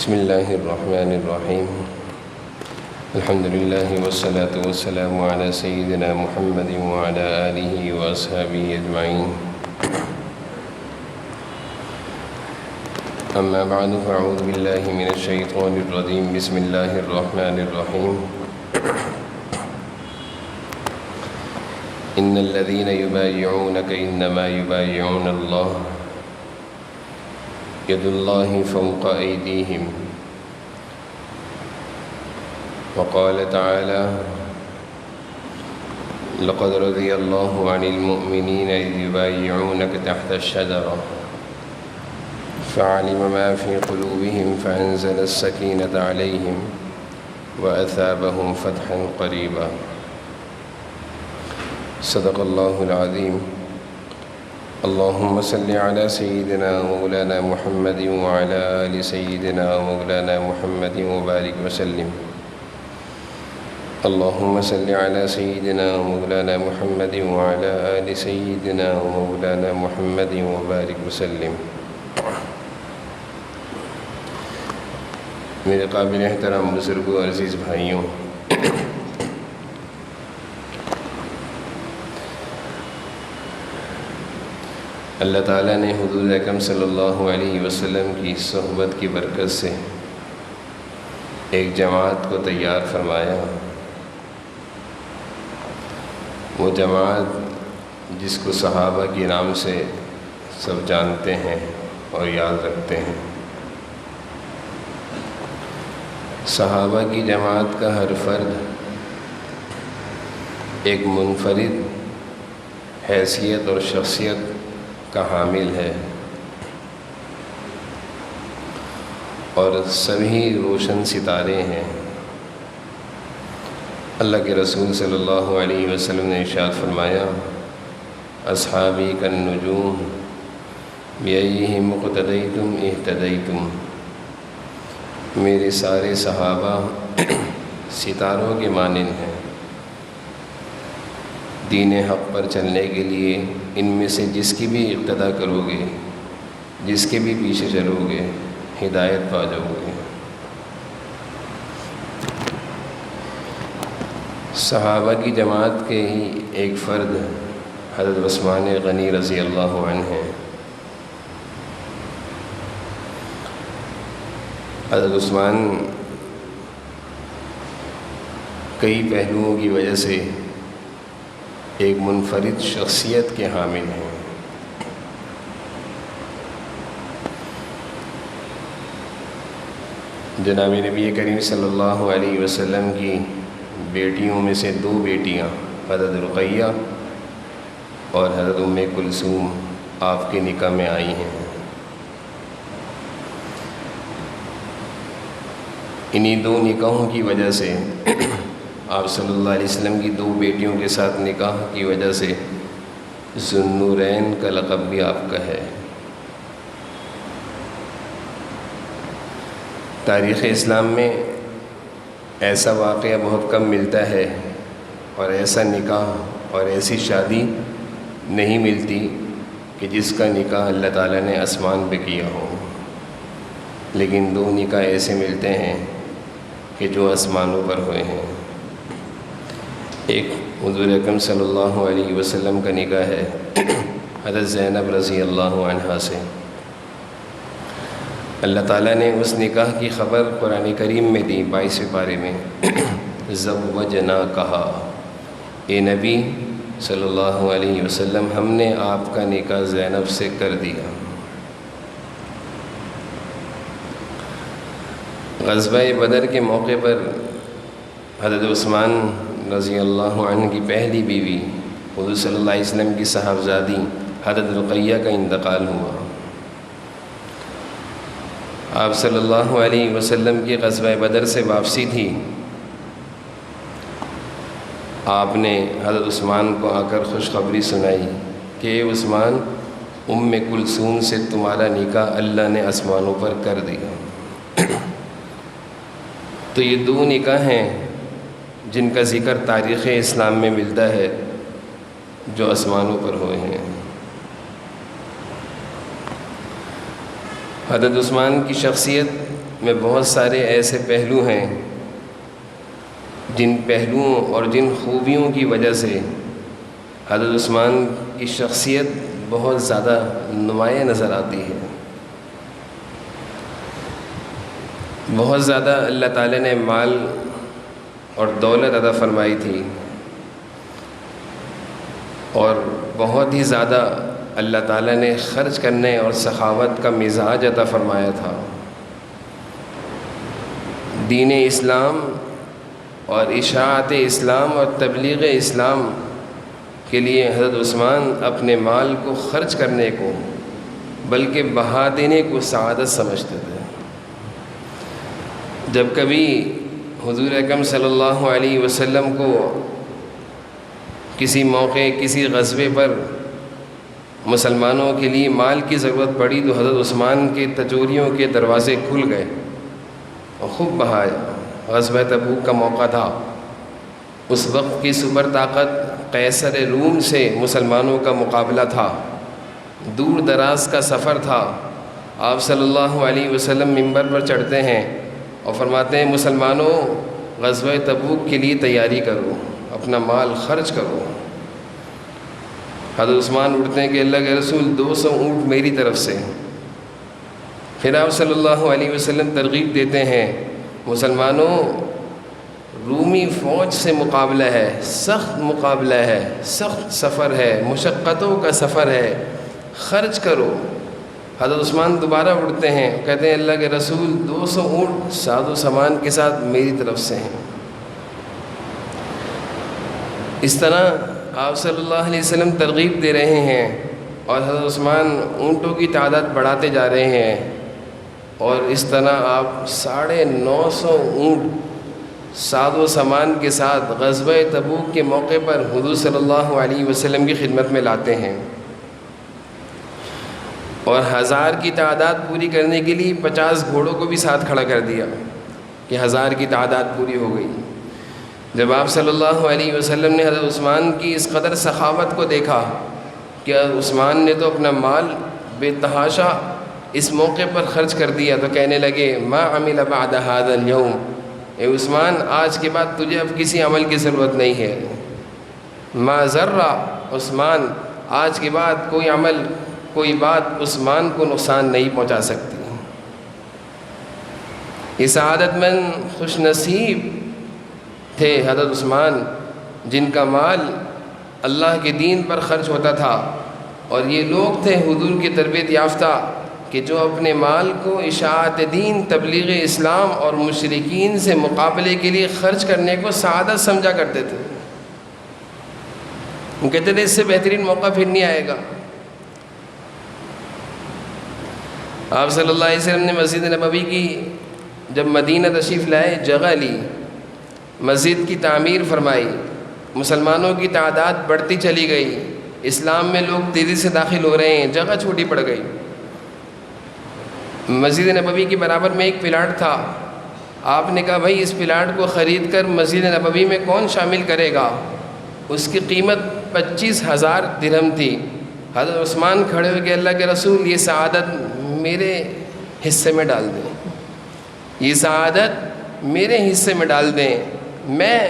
بسم الله الرحمن الرحيم. الحمد لله والصلاة والسلام على سيدنا محمد وعلى آله وأصحابه أجمعين. أما بعد فأعوذ بالله من الشيطان الرجيم. بسم الله الرحمن الرحيم. إن الذين يبايعونك إنما يبايعون الله يد الله فوق أيديهم. وقال تعالى: لقد رضي الله عن المؤمنين إذ يبايعونك تحت الشجرة فعلم ما في قلوبهم فأنزل السكينة عليهم وأثابهم فتحا قريبا. صدق الله العظيم. اللهم صل على سيدنا مولانا محمد وعلى آل سيدنا مولانا محمد وبارك وسلم. اللهم صل على سيدنا مولانا محمد وعلى آل سيدنا مولانا محمد وبارك وسلم. میرے قابل احترام بزرگوں اور عزیز بھائیوں، اللہ تعالیٰ نے حضور اکرم صلی اللہ علیہ وسلم کی صحبت کی برکت سے ایک جماعت کو تیار فرمایا. وہ جماعت جس کو صحابہ کے نام سے سب جانتے ہیں اور یاد رکھتے ہیں. صحابہ کی جماعت کا ہر فرد ایک منفرد حیثیت اور شخصیت کا حامل ہے، اور سبھی روشن ستارے ہیں. اللہ کے رسول صلی اللہ علیہ وسلم نے ارشاد فرمایا: اصحابی کالنجوم بیئیہم اقتدیتم اہتدیتم. میرے سارے صحابہ ستاروں کے مانند ہیں. دین حق پر چلنے کے لیے ان میں سے جس کی بھی اقتدا کرو گے، جس کے بھی پیچھے چلو گے، ہدایت پا جاؤ گے. صحابہ کی جماعت کے ہی ایک فرد حضرت عثمان غنی رضی اللہ عنہ ہیں. حضرت عثمان کئی پہلوؤں کی وجہ سے ایک منفرد شخصیت کے حامل ہیں. جناب نبی کریم صلی اللہ علیہ وسلم کی بیٹیوں میں سے دو بیٹیاں حضرت رقیہ اور حضرت ام کلثوم آپ کے نکاح میں آئی ہیں. انہی دو نکاحوں کی وجہ سے آپ صلی اللہ علیہ وسلم کی دو بیٹیوں کے ساتھ نکاح کی وجہ سے ذو النورین کا لقب بھی آپ کا ہے. تاریخ اسلام میں ایسا واقعہ بہت کم ملتا ہے، اور ایسا نکاح اور ایسی شادی نہیں ملتی کہ جس کا نکاح اللہ تعالیٰ نے آسمان پہ کیا ہو. لیکن دو نکاح ایسے ملتے ہیں کہ جو آسمانوں پر ہوئے ہیں. ایک حضور اکرم صلی اللہ علیہ وسلم کا نکاح ہے حضرت زینب رضی اللہ عنہا سے. اللہ تعالیٰ نے اس نکاح کی خبر قرآن کریم میں دی 22ویں پارے میں. زوجنا کہا، اے نبی صلی اللہ علیہ وسلم، ہم نے آپ کا نکاح زینب سے کر دیا. غزوہ بدر کے موقع پر حضرت عثمان رضی اللہ عنہ کی پہلی بیوی حضور صلی اللہ علیہ وسلم کی صاحبزادی حضرت رقیہ کا انتقال ہوا. آپ صلی اللہ علیہ وسلم کی غزوہ بدر سے واپسی تھی. آپ نے حضرت عثمان کو آ کر خوشخبری سنائی کہ اے عثمان، ام کلثوم سے تمہارا نکاح اللہ نے آسمانوں پر کر دیا. تو یہ دو نکاح ہیں جن کا ذکر تاریخ اسلام میں ملتا ہے، جو آسمانوں پر ہوئے ہیں. حضرت عثمان کی شخصیت میں بہت سارے ایسے پہلو ہیں جن پہلوؤں اور جن خوبیوں کی وجہ سے حضرت عثمان کی شخصیت بہت زیادہ نمایاں نظر آتی ہے۔ بہت زیادہ اللہ تعالیٰ نے مال اور دولت عطا فرمائی تھی، اور بہت ہی زیادہ اللہ تعالیٰ نے خرچ کرنے اور سخاوت کا مزاج عطا فرمایا تھا۔ دین اسلام اور اشاعت اسلام اور تبلیغ اسلام کے لیے حضرت عثمان اپنے مال کو خرچ کرنے کو بلکہ بہا دینے کو سعادت سمجھتے تھے۔ جب کبھی حضور اکرم صلی اللہ علیہ وسلم کو کسی موقع کسی غزوے پر مسلمانوں کے لیے مال کی ضرورت پڑی تو حضرت عثمان کے تجوریوں کے دروازے کھل گئے اور خوب بہایا۔ غزوہ تبوک کا موقع تھا، اس وقت کی سپر طاقت قیصر روم سے مسلمانوں کا مقابلہ تھا، دور دراز کا سفر تھا۔ آپ صلی اللہ علیہ وسلم منبر پر چڑھتے ہیں اور فرماتے ہیں مسلمانوں غزوہ تبوک کے لیے تیاری کرو، اپنا مال خرچ کرو۔ حضرت عثمان اٹھتے ہیں کہ اللہ کے رسول 200 اونٹ میری طرف سے۔ پھر آپ صلی اللہ علیہ وسلم ترغیب دیتے ہیں مسلمانوں رومی فوج سے مقابلہ ہے، سخت مقابلہ ہے، سخت سفر ہے، مشقتوں کا سفر ہے، خرچ کرو۔ حضرت عثمان دوبارہ اٹھتے ہیں، کہتے ہیں اللہ کے رسول 200 اونٹ ساز و سامان کے ساتھ میری طرف سے ہیں۔ اس طرح آپ صلی اللہ علیہ وسلم ترغیب دے رہے ہیں اور حضرت عثمان اونٹوں کی تعداد بڑھاتے جا رہے ہیں، اور اس طرح آپ 950 اونٹ ساز و سامان کے ساتھ غزوہ تبوک کے موقع پر حضور صلی اللہ علیہ وسلم کی خدمت میں لاتے ہیں، اور 1000 کی تعداد پوری کرنے کے لیے 50 گھوڑوں کو بھی ساتھ کھڑا کر دیا کہ 1000 کی تعداد پوری ہو گئی۔ جب آپ صلی اللہ علیہ وسلم نے حضرت عثمان کی اس قدر سخاوت کو دیکھا کہ عثمان نے تو اپنا مال بے تحاشا اس موقع پر خرچ کر دیا، تو کہنے لگے ما عمل بعد هذا اليوم، اے عثمان آج کے بعد تجھے اب کسی عمل کی ضرورت نہیں ہے۔ ما ذرہ عثمان، آج کے بعد کوئی عمل کوئی بات عثمان کو نقصان نہیں پہنچا سکتی۔ یہ سعادت مند خوش نصیب تھے حضرت عثمان جن کا مال اللہ کے دین پر خرچ ہوتا تھا، اور یہ لوگ تھے حضور کی تربیت یافتہ کہ جو اپنے مال کو اشاعت دین، تبلیغ اسلام اور مشرکین سے مقابلے کے لیے خرچ کرنے کو سعادت سمجھا کرتے تھے۔ وہ کہتے تھے اس سے بہترین موقع پھر نہیں آئے گا۔ آپ صلی اللہ علیہ وسلم نے مسجد نبوی کی جب مدینہ تشریف لائے جگہ لی، مسجد کی تعمیر فرمائی، مسلمانوں کی تعداد بڑھتی چلی گئی، اسلام میں لوگ تیزی سے داخل ہو رہے ہیں، جگہ چھوٹی پڑ گئی۔ مسجد نبوی کے برابر میں ایک پلاٹ تھا، آپ نے کہا بھائی اس پلاٹ کو خرید کر مسجد نبوی میں کون شامل کرے گا؟ اس کی قیمت 25,000 درہم تھی۔ حضرت عثمان کھڑے ہوئے کہ اللہ کے رسول یہ سعادت میرے حصے میں ڈال دیں، یہ سعادت میرے حصے میں ڈال دیں، میں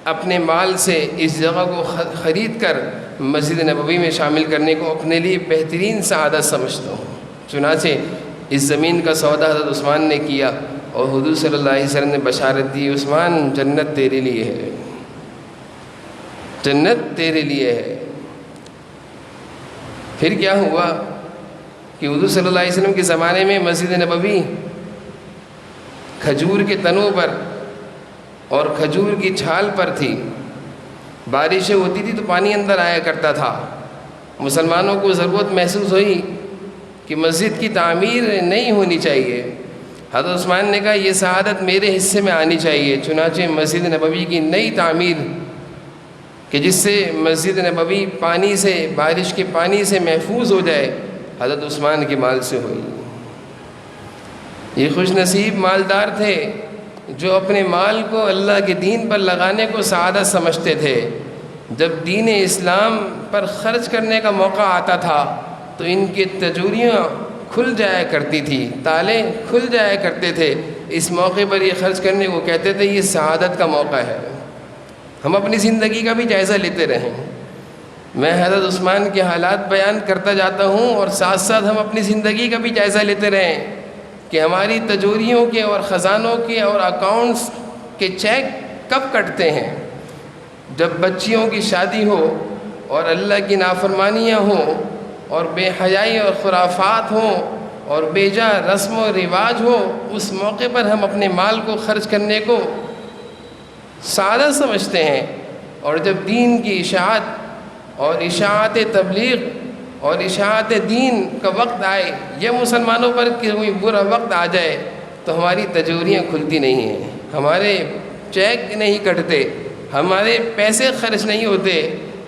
اپنے مال سے اس جگہ کو خرید کر مسجد نبوی میں شامل کرنے کو اپنے لیے بہترین سعادت سمجھتا ہوں۔ چنانچہ اس زمین کا سودا حضرت عثمان نے کیا، اور حضور صلی اللہ علیہ وسلم نے بشارت دی عثمان جنت تیرے لیے ہے، جنت تیرے لیے ہے۔ پھر کیا ہوا کہ حضور صلی اللہ علیہ وسلم کے زمانے میں مسجد نبوی کھجور کے تنوں پر اور کھجور کی چھال پر تھی، بارشیں ہوتی تھی تو پانی اندر آیا کرتا تھا۔ مسلمانوں کو ضرورت محسوس ہوئی کہ مسجد کی تعمیر نہیں ہونی چاہیے۔ حضرت عثمان نے کہا یہ سعادت میرے حصے میں آنی چاہیے، چنانچہ مسجد نبوی کی نئی تعمیر کہ جس سے مسجد نبوی پانی سے، بارش کے پانی سے محفوظ ہو جائے، حضرت عثمان کے مال سے ہوئی۔ یہ خوش نصیب مالدار تھے جو اپنے مال کو اللہ کے دین پر لگانے کو سعادت سمجھتے تھے۔ جب دین اسلام پر خرچ کرنے کا موقع آتا تھا تو ان کے تجوریاں کھل جایا کرتی تھی، تالے کھل جایا کرتے تھے، اس موقع پر یہ خرچ کرنے کو کہتے تھے یہ سعادت کا موقع ہے۔ ہم اپنی زندگی کا بھی جائزہ لیتے رہیں۔ میں حضرت عثمان کے حالات بیان کرتا جاتا ہوں اور ساتھ ساتھ ہم اپنی زندگی کا بھی جائزہ لیتے رہیں کہ ہماری تجوریوں کے اور خزانوں کے اور اکاؤنٹس کے چیک کب کٹتے ہیں۔ جب بچیوں کی شادی ہو اور اللہ کی نافرمانیاں ہوں اور بے حیائی اور خرافات ہوں اور بے جا رسم و رواج ہو، اس موقع پر ہم اپنے مال کو خرچ کرنے کو سعادت سمجھتے ہیں۔ اور جب دین کی اشاعت اور اشاعت تبلیغ اور اشاعت دین کا وقت آئے یا مسلمانوں پر کوئی برا وقت آ جائے تو ہماری تجوریاں کھلتی نہیں ہیں، ہمارے چیک نہیں کٹتے، ہمارے پیسے خرچ نہیں ہوتے،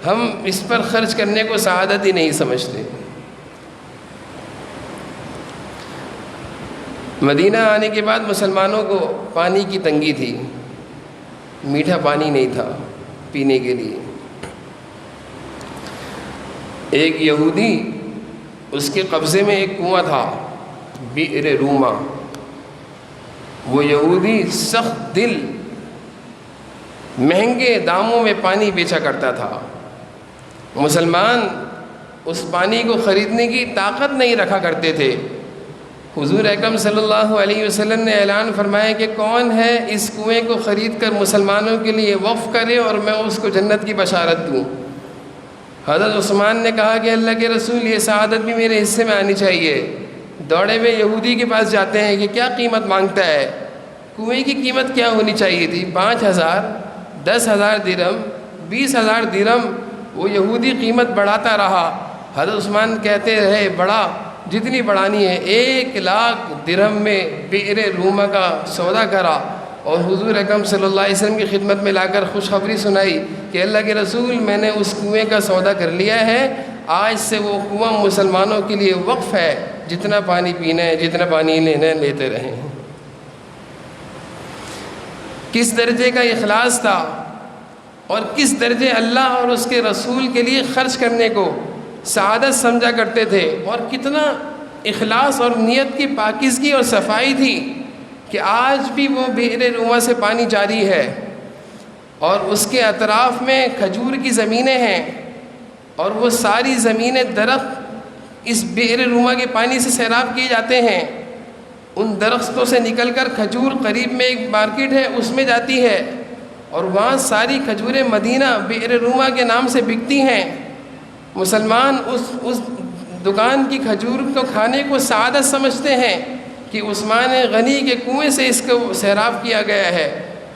ہم اس پر خرچ کرنے کو سعادت ہی نہیں سمجھتے۔ مدینہ آنے کے بعد مسلمانوں کو پانی کی تنگی تھی، میٹھا پانی نہیں تھا پینے کے لیے۔ ایک یہودی، اس کے قبضے میں ایک کنواں تھا، بئر روما۔ وہ یہودی سخت دل، مہنگے داموں میں پانی بیچا کرتا تھا۔ مسلمان اس پانی کو خریدنے کی طاقت نہیں رکھا کرتے تھے۔ حضور اکرم صلی اللہ علیہ وسلم نے اعلان فرمایا کہ کون ہے اس کنویں کو خرید کر مسلمانوں کے لیے وقف کرے اور میں اس کو جنت کی بشارت دوں۔ حضرت عثمان نے کہا کہ اللہ کے رسول، یہ سعادت بھی میرے حصے میں آنی چاہیے۔ دوڑے ہوئے یہودی کے پاس جاتے ہیں کہ کیا قیمت مانگتا ہے؟ کنویں کی قیمت کیا ہونی چاہیے تھی؟ 5,000، 10,000 درہم، 20,000 درہم۔ وہ یہودی قیمت بڑھاتا رہا۔ حضرت عثمان کہتے رہے بڑھا، جتنی بڑھانی ہے۔ 1,00,000 درہم میں بئر روما کا سودا کرا اور حضور اکرم صلی اللہ علیہ وسلم کی خدمت میں لا کر خوشخبری سنائی کہ اللہ کے رسول، میں نے اس کنویں کا سودا کر لیا ہے، آج سے وہ کنواں مسلمانوں کے لیے وقف ہے، جتنا پانی پینا ہے، جتنا پانی لینا ہے لیتے رہیں۔ کس درجے کا اخلاص تھا اور کس درجے اللہ اور اس کے رسول کے لیے خرچ کرنے کو سعادت سمجھا کرتے تھے، اور کتنا اخلاص اور نیت کی پاکیزگی اور صفائی تھی کہ آج بھی وہ بئر روما سے پانی جاری ہے اور اس کے اطراف میں کھجور کی زمینیں ہیں، اور وہ ساری زمینیں درخت اس بئر روما کے پانی سے سیراب کیے جاتے ہیں۔ ان درختوں سے نکل کر کھجور قریب میں ایک مارکیٹ ہے، اس میں جاتی ہے، اور وہاں ساری کھجوریں مدینہ بئر روما کے نام سے بکتی ہیں۔ مسلمان اس دکان کی کھجور کو کھانے کو سعادت سمجھتے ہیں کہ عثمان غنی کے کنویں سے اس کو سیراب کیا گیا ہے،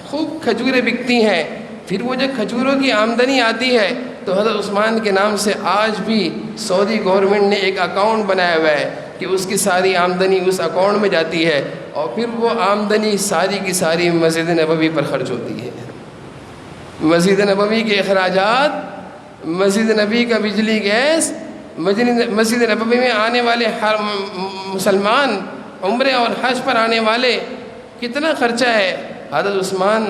خوب کھجوریں بکتی ہیں۔ پھر وہ جو کھجوروں کی آمدنی آتی ہے تو حضرت عثمان کے نام سے آج بھی سعودی گورنمنٹ نے ایک اکاؤنٹ بنایا ہوا ہے کہ اس کی ساری آمدنی اس اکاؤنٹ میں جاتی ہے، اور پھر وہ آمدنی ساری کی ساری مسجد نبوی پر خرچ ہوتی ہے۔ مسجد نبوی کے اخراجات، مسجد نبی کا بجلی گیس، مسجد نبوی میں آنے والے ہر مسلمان، عمرے اور حج پر آنے والے، کتنا خرچہ ہے۔ حضرت عثمان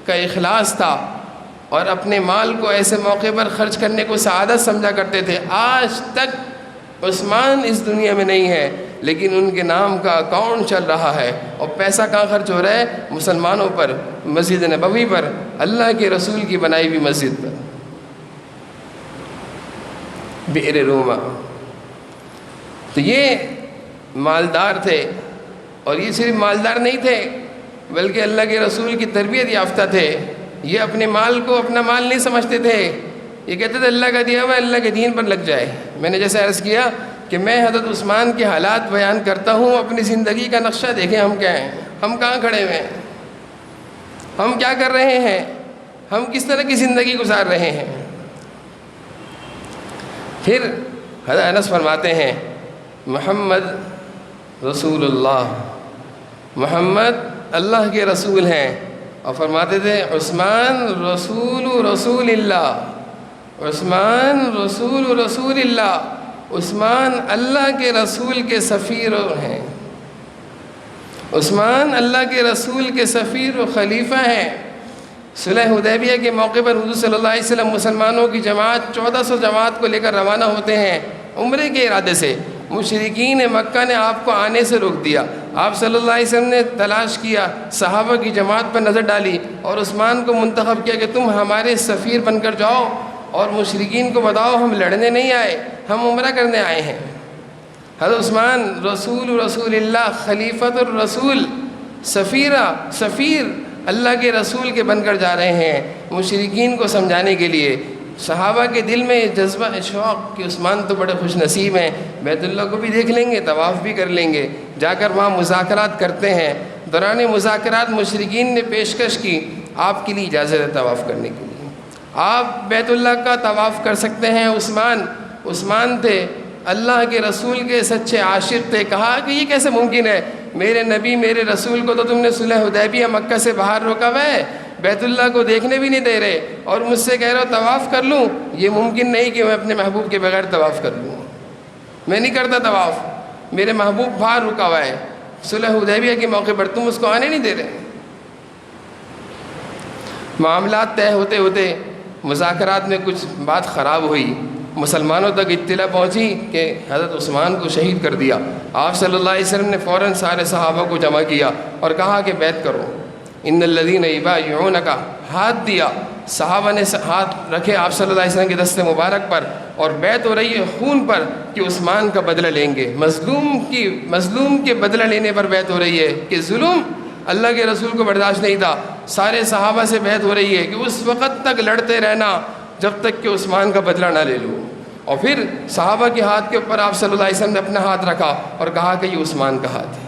کا اخلاص تھا اور اپنے مال کو ایسے موقع پر خرچ کرنے کو سعادت سمجھا کرتے تھے۔ آج تک عثمان اس دنیا میں نہیں ہے، لیکن ان کے نام کا اکاؤنٹ چل رہا ہے، اور پیسہ کہاں خرچ ہو رہا ہے؟ مسلمانوں پر، مسجد نبوی پر، اللہ کے رسول کی بنائی ہوئی مسجد پر، بئر روما۔ تو یہ مالدار تھے، اور یہ صرف مالدار نہیں تھے بلکہ اللہ کے رسول کی تربیت یافتہ تھے۔ یہ اپنے مال کو اپنا مال نہیں سمجھتے تھے، یہ کہتے تھے اللہ کا دیا ہوا اللہ کے دین پر لگ جائے۔ میں نے جیسے عرض کیا کہ میں حضرت عثمان کے حالات بیان کرتا ہوں، اپنی زندگی کا نقشہ دیکھیں ہم کیا ہیں، ہم کہاں کھڑے ہوئے ہیں، ہم کیا کر رہے ہیں، ہم کس طرح کی زندگی گزار رہے ہیں۔ پھر حضرت انس فرماتے ہیں محمد رسول اللہ، محمد اللہ کے رسول ہیں، اور فرماتے تھے عثمان رسول اللہ، عثمان رسول اللہ، عثمان اللہ کے رسول کے سفیر ہیں، عثمان اللہ کے رسول کے سفیر و خلیفہ ہیں۔ صلح حدیبیہ کے موقع پر حضور صلی اللہ علیہ وسلم مسلمانوں کی جماعت 1400 جماعت کو لے کر روانہ ہوتے ہیں عمرے کے ارادے سے، مشرکین مکہ نے آپ کو آنے سے روک دیا. آپ صلی اللہ علیہ وسلم نے تلاش کیا، صحابہ کی جماعت پر نظر ڈالی اور عثمان کو منتخب کیا کہ تم ہمارے سفیر بن کر جاؤ اور مشرکین کو بتاؤ ہم لڑنے نہیں آئے، ہم عمرہ کرنے آئے ہیں. حضرت عثمان رسول اللہ، خلیفۃ الرسول، سفیر اللہ کے رسول کے بن کر جا رہے ہیں مشرکین کو سمجھانے کے لیے. صحابہ کے دل میں جذبہ شوق کہ عثمان تو بڑے خوش نصیب ہیں، بیت اللہ کو بھی دیکھ لیں گے، طواف بھی کر لیں گے. جا کر وہاں مذاکرات کرتے ہیں. دوران مذاکرات مشرکین نے پیشکش کی آپ کے لیے اجازت ہے طواف کرنے کے لیے، آپ بیت اللہ کا طواف کر سکتے ہیں. عثمان تھے، اللہ کے رسول کے سچے عاشق تھے. کہا کہ یہ کیسے ممکن ہے، میرے نبی میرے رسول کو تو تم نے صلح حدیبیہ مکہ سے باہر روکا ہوا ہے، بیت اللہ کو دیکھنے بھی نہیں دے رہے، اور مجھ سے کہہ رہے ہو طواف کر لوں. یہ ممکن نہیں کہ میں اپنے محبوب کے بغیر طواف کر لوں، میں نہیں کرتا طواف، میرے محبوب باہر رکا ہوا ہے صلح حدیبیہ کے موقع پر، تم اس کو آنے نہیں دے رہے. معاملات طے ہوتے ہوتے مذاکرات میں کچھ بات خراب ہوئی، مسلمانوں تک اطلاع پہنچی کہ حضرت عثمان کو شہید کر دیا. آپ صلی اللہ علیہ وسلم نے فوراً سارے صحابہ کو جمع کیا اور کہا کہ بیعت کرو. ان الذین یبایعونک، ہاتھ دیا، صحابہ نے ہاتھ رکھے آپ صلی اللہ علیہ وسلم کے دست مبارک پر، اور بیعت ہو رہی ہے خون پر کہ عثمان کا بدلہ لیں گے. مظلوم کے بدلہ لینے پر بیعت ہو رہی ہے کہ ظلم اللہ کے رسول کو برداشت نہیں تھا. سارے صحابہ سے بیعت ہو رہی ہے کہ اس وقت تک لڑتے رہنا جب تک کہ عثمان کا بدلہ نہ لے لو. اور پھر صحابہ کے ہاتھ کے اوپر آپ صلی اللہ علیہ وسلم نے اپنا ہاتھ رکھا اور کہا کہ یہ عثمان کا ہاتھ ہے.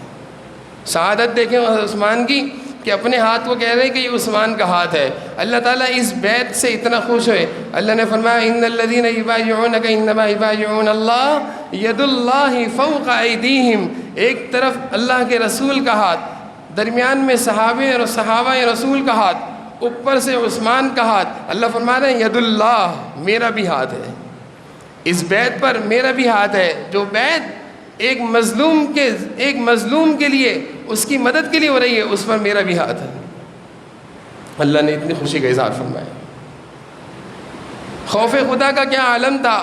سعادت دیکھیں عثمان کی کہ اپنے ہاتھ کو کہہ رہے ہیں کہ یہ عثمان کا ہاتھ ہے. اللہ تعالیٰ اس بیعت سے اتنا خوش ہوئے، اللہ نے فرمایا ان الذین یبایعونک انما یبایعون اللہ ید اللہ فوق ایدیہم. ایک طرف اللہ کے رسول کا ہاتھ، درمیان میں صحابہ رسول کا ہاتھ، اوپر سے عثمان کا ہاتھ. اللہ فرما رہے ہیں ید اللہ، میرا بھی ہاتھ ہے اس بیعت پر، میرا بھی ہاتھ ہے. جو بیعت ایک مظلوم کے لیے اس کی مدد کے لیے ہو رہی ہے، اس پر میرا بھی ہاتھ ہے. اللہ نے اتنی خوشی کا اظہار فرمایا. خوف خدا کا کیا عالم تھا.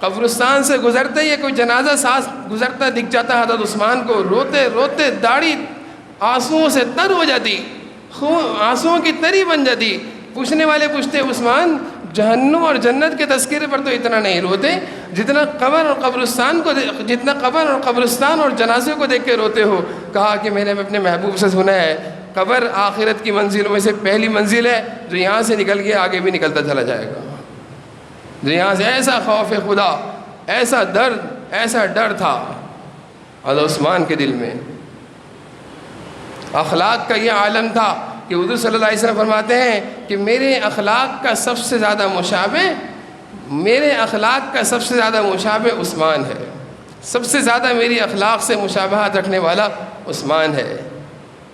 قبرستان سے گزرتے ہی کوئی جنازہ ساز گزرتا دکھ جاتا حضرت عثمان کو، روتے روتے داڑھی آنسوؤں سے تر ہو جاتی، آنسوؤں کی تری بن جاتی. پوچھنے والے پوچھتے عثمان جہنم اور جنت کے تذکرے پر تو اتنا نہیں روتے جتنا قبر اور قبرستان اور جنازے کو دیکھ کے روتے ہو. کہا کہ میں نے اپنے محبوب سے سنا ہے قبر آخرت کی منزلوں میں سے پہلی منزل ہے، جو یہاں سے نکل کے آگے بھی نکلتا چلا جائے گا. جو یہاں سے ایسا خوف خدا، ایسا ڈر تھا حضرت عثمان کے دل میں. اخلاق کا یہ عالم تھا کہ حضور صلی اللہ علیہ وسلم فرماتے ہیں کہ میرے اخلاق کا سب سے زیادہ مشابہ عثمان ہے. سب سے زیادہ میری اخلاق سے مشابہت رکھنے والا عثمان ہے.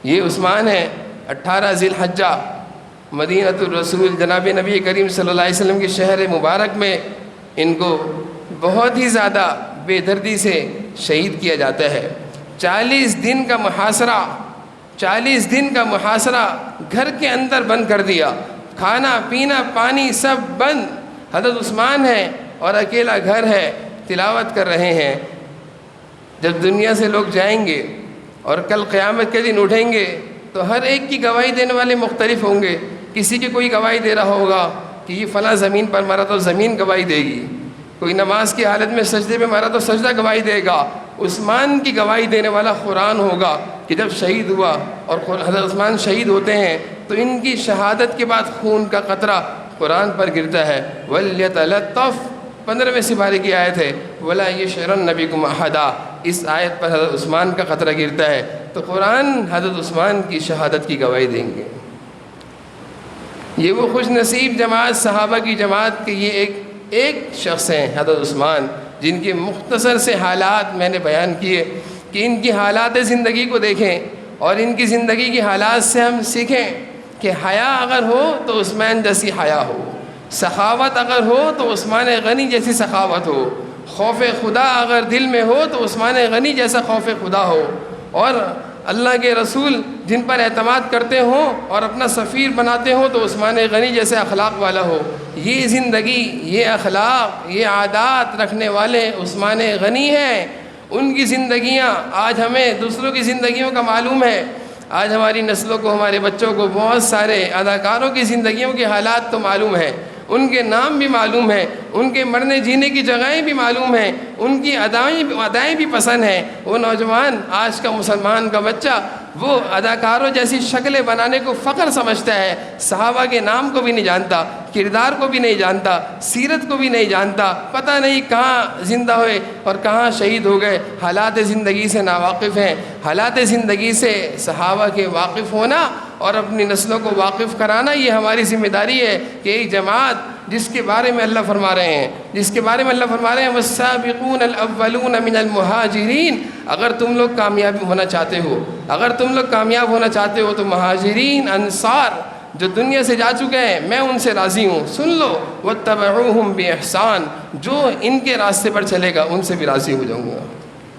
یہ عثمان ہے 18 ذی الحجہ مدینۃ الرسول جناب نبی کریم صلی اللہ علیہ وسلم کے شہر مبارک میں ان کو بہت ہی زیادہ بے دردی سے شہید کیا جاتا ہے. 40 دن کا محاصرہ گھر کے اندر بند کر دیا، کھانا پینا پانی سب بند. حضرت عثمان ہے اور اکیلا گھر ہے، تلاوت کر رہے ہیں. جب دنیا سے لوگ جائیں گے اور کل قیامت کے دن اٹھیں گے تو ہر ایک کی گواہی دینے والے مختلف ہوں گے. کسی کی کوئی گواہی دے رہا ہوگا کہ یہ فلاں زمین پر مرا تو زمین گواہی دے گی، کوئی نماز کی حالت میں سجدے میں مارا تو سجدہ گواہی دے گا. عثمان کی گواہی دینے والا قرآن ہوگا کہ جب شہید ہوا اور حضرت عثمان شہید ہوتے ہیں تو ان کی شہادت کے بعد خون کا قطرہ قرآن پر گرتا ہے. وَلْيَتَلَطَّفْ 15ویں سپارے کی آیت ہے وَلَا يَشْعُرَنَّ بِكُمْ أَحَدًا. اس آیت پر حضرت عثمان کا قطرہ گرتا ہے تو قرآن حضرت عثمان کی شہادت کی گواہی دیں گے. یہ وہ خوش نصیب جماعت صحابہ کی جماعت کہ یہ ایک شخص ہیں حضرت عثمان، جن کے مختصر سے حالات میں نے بیان کیے کہ ان کی حالات زندگی کو دیکھیں اور ان کی زندگی کی حالات سے ہم سیکھیں کہ حیا اگر ہو تو عثمان جیسی حیا ہو، سخاوت اگر ہو تو عثمان غنی جیسی سخاوت ہو، خوف خدا اگر دل میں ہو تو عثمان غنی جیسا خوف خدا ہو، اور اللہ کے رسول جن پر اعتماد کرتے ہوں اور اپنا سفیر بناتے ہوں تو عثمان غنی جیسے اخلاق والا ہو. یہ زندگی، یہ اخلاق، یہ عادات رکھنے والے عثمان غنی ہیں. ان کی زندگیاں آج ہمیں دوسروں کی زندگیوں کا معلوم ہے. آج ہماری نسلوں کو، ہمارے بچوں کو بہت سارے اداکاروں کی زندگیوں کے حالات تو معلوم ہیں، ان کے نام بھی معلوم ہیں، ان کے مرنے جینے کی جگہیں بھی معلوم ہیں، ان کی ادائیں بھی پسند ہیں. وہ نوجوان، آج کا مسلمان کا بچہ، وہ اداکاروں جیسی شکلیں بنانے کو فخر سمجھتا ہے، صحابہ کے نام کو بھی نہیں جانتا، کردار کو بھی نہیں جانتا، سیرت کو بھی نہیں جانتا، پتہ نہیں کہاں زندہ ہوئے اور کہاں شہید ہو گئے. حالات زندگی سے ناواقف ہیں. حالات زندگی سے صحابہ کے واقف ہونا اور اپنی نسلوں کو واقف کرانا، یہ ہماری ذمہ داری ہے کہ ایک جماعت جس کے بارے میں اللہ فرما رہے ہیں، وَالسَّابِقُونَ الْأَوَّلُونَ مِنَ الْمُهَاجِرِينَ. اگر تم لوگ کامیاب ہونا چاہتے ہو، اگر تم لوگ کامیاب ہونا چاہتے ہو تو مہاجرین، انصار جو دنیا سے جا چکے ہیں، میں ان سے راضی ہوں. سن لو، وَاتَّبَعُوهُمْ بِإِحْسَانٍ. جو ان کے راستے پر چلے گا ان سے بھی راضی ہو جاؤں گا،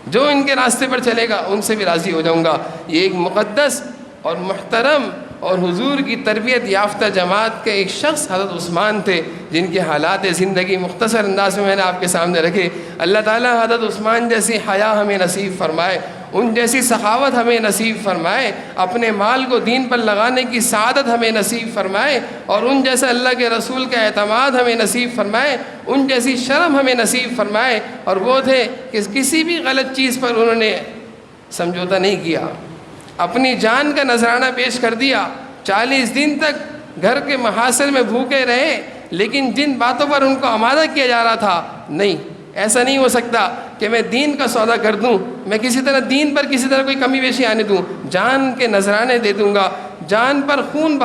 جو ان کے راستے پر چلے گا ان سے بھی راضی ہو جاؤں گا. یہ ایک مقدس اور محترم اور حضور کی تربیت یافتہ جماعت کے ایک شخص حضرت عثمان تھے، جن کے حالات زندگی مختصر انداز میں نے آپ کے سامنے رکھے. اللہ تعالیٰ حضرت عثمان جیسی حیا ہمیں نصیب فرمائے، ان جیسی سخاوت ہمیں نصیب فرمائے، اپنے مال کو دین پر لگانے کی سعادت ہمیں نصیب فرمائے، اور ان جیسا اللہ کے رسول کا اعتماد ہمیں نصیب فرمائے، ان جیسی شرم ہمیں نصیب فرمائے. اور وہ تھے کہ کسی بھی غلط چیز پر انہوں نے سمجھوتا نہیں کیا، اپنی جان کا نذرانہ پیش کر دیا. 40 دن تک گھر کے محاصر میں بھوکے رہے، لیکن جن باتوں پر ان کو آمادہ کیا جا رہا تھا، نہیں، ایسا نہیں ہو سکتا کہ میں دین کا سودا کر دوں، میں کسی طرح دین پر کسی طرح کوئی کمی بیشی آنے دوں، جان کے نذرانے دے دوں گا، جان کا خون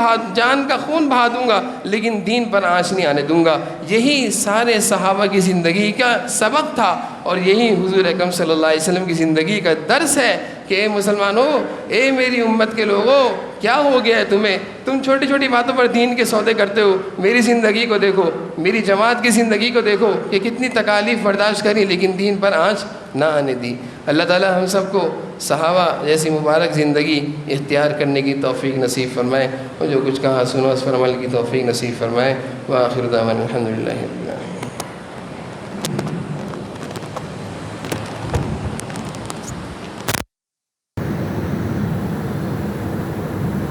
بہا دوں گا، لیکن دین پر آنچ نہیں آنے دوں گا. یہی سارے صحابہ کی زندگی کا سبق تھا، اور یہی حضور اکرم صلی اللہ علیہ وسلم کی زندگی کا درس ہے کہ اے مسلمانوں، اے میری امت کے لوگوں، کیا ہو گیا ہے تمہیں؟ تم چھوٹی چھوٹی باتوں پر دین کے سودے کرتے ہو. میری زندگی کو دیکھو، میری جماعت کی زندگی کو دیکھو کہ کتنی تکالیف برداشت کری لیکن دین پر آنچ نہ آنے دی. اللہ تعالی ہم سب کو صحابہ جیسی مبارک زندگی اختیار کرنے کی توفیق نصیب فرمائے، اور جو کچھ کہا سنو اس پر عمل کی توفیق نصیب فرمائے. وآخر دعوانا الحمدللہ رب العالمین.